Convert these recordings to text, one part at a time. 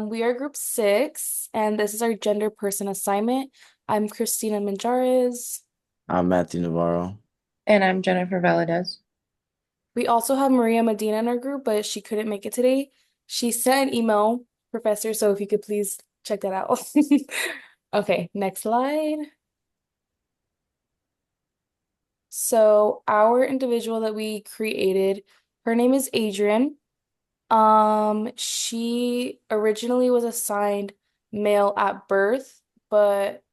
We are group 6, and this is our gender person assignment. I'm Christina Minjares. I'm Matthew Navarro. And I'm Jennifer Valadez. We also have Maria Medina in our group, but she couldn't make it today. She sent an email, Professor, so if you could please check that out. Okay, next slide. So our individual that we created, her name is Adrian. She originally was assigned male at birth, but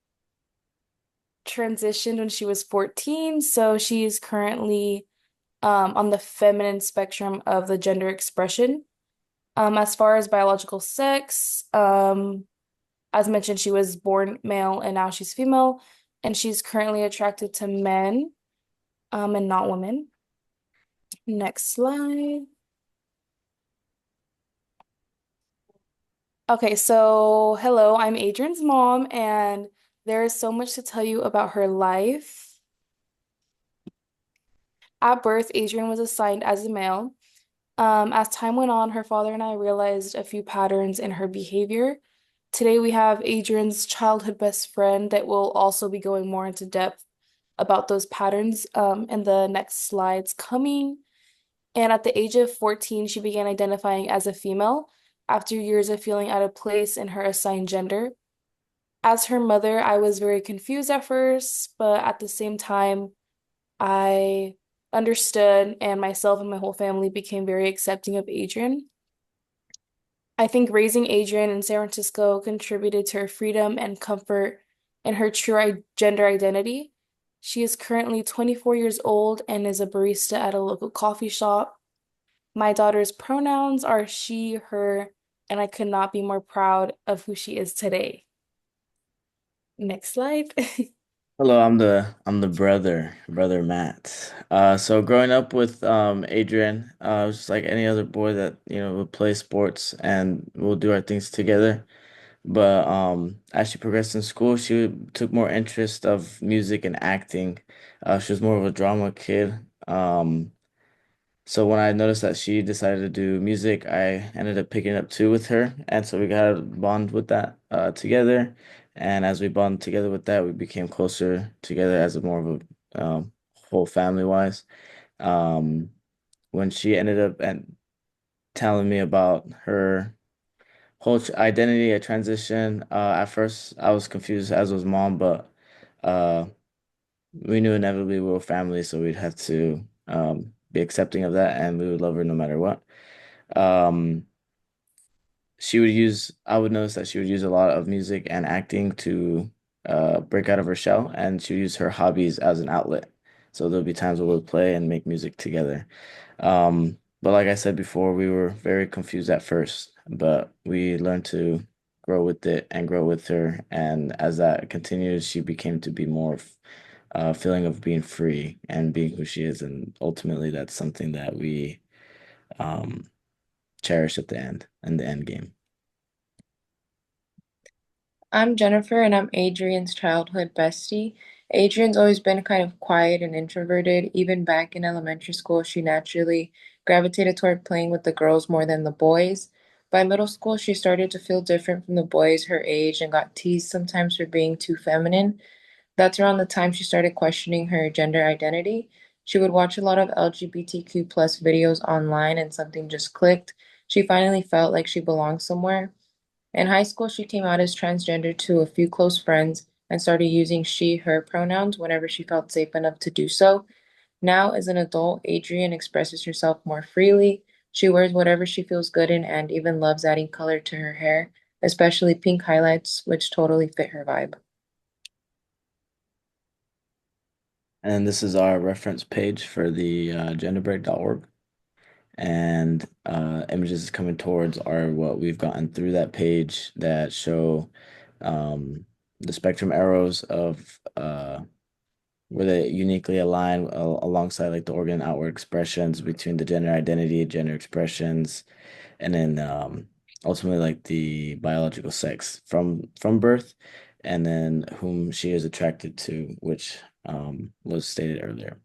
transitioned when she was 14, so she is currently on the feminine spectrum of the gender expression. As far as biological sex, as mentioned, she was born male and now she's female, and she's currently attracted to men, and not women. Next slide. Okay, so hello, I'm Adrian's mom, and there is so much to tell you about her life. At birth, Adrian was assigned as a male. As time went on, her father and I realized a few patterns in her behavior. Today, we have Adrian's childhood best friend that will also be going more into depth about those patterns in the next slides coming. And at the age of 14, she began identifying as a female after years of feeling out of place in her assigned gender. As her mother, I was very confused at first, but at the same time, I understood, and myself and my whole family became very accepting of Adrian. I think raising Adrian in San Francisco contributed to her freedom and comfort in her gender identity. She is currently 24 years old and is a barista at a local coffee shop. My daughter's pronouns are she, her, and I could not be more proud of who she is today. Next slide. Hello, I'm the brother Matt. So growing up with Adrian, I was just like any other boy that would play sports and we'll do our things together. But as she progressed in school, she took more interest of music and acting. She was more of a drama kid. So when I noticed that she decided to do music, I ended up picking it up too with her, and so we got a bond with that together. And as we bonded together with that, we became closer together as a more of a whole family wise. Um, when she ended up and telling me about her whole identity, a transition, at first I was confused, as was mom, but uh, we knew inevitably we were family, so we'd have to be accepting of that, and we would love her no matter what. Um, I would notice that she would use a lot of music and acting to break out of her shell, and she would use her hobbies as an outlet. So there'll be times where we'll play and make music together. But like I said before, we were very confused at first, but we learned to grow with it and grow with her. And as that continued, she became to be more feeling of being free and being who she is. And ultimately, that's something that we um, cherish at the end and the end game. I'm Jennifer, and I'm Adrian's childhood bestie. Adrian's always been kind of quiet and introverted. Even back in elementary school, she naturally gravitated toward playing with the girls more than the boys. By middle school, she started to feel different from the boys her age and got teased sometimes for being too feminine. That's around the time she started questioning her gender identity. She would watch a lot of LGBTQ plus videos online, and something just clicked. She finally felt like she belonged somewhere. In high school, she came out as transgender to a few close friends and started using she, her pronouns whenever she felt safe enough to do so. Now, as an adult, Adrienne expresses herself more freely. She wears whatever she feels good in and even loves adding color to her hair, especially pink highlights, which totally fit her vibe. And this is our reference page for the genderbreak.org. And images coming towards are what we've gotten through that page that show um, the spectrum arrows of where they uniquely align alongside like the organ outward expressions between the gender identity, gender expressions, and then ultimately like the biological sex from birth, and then whom she is attracted to, which was stated earlier.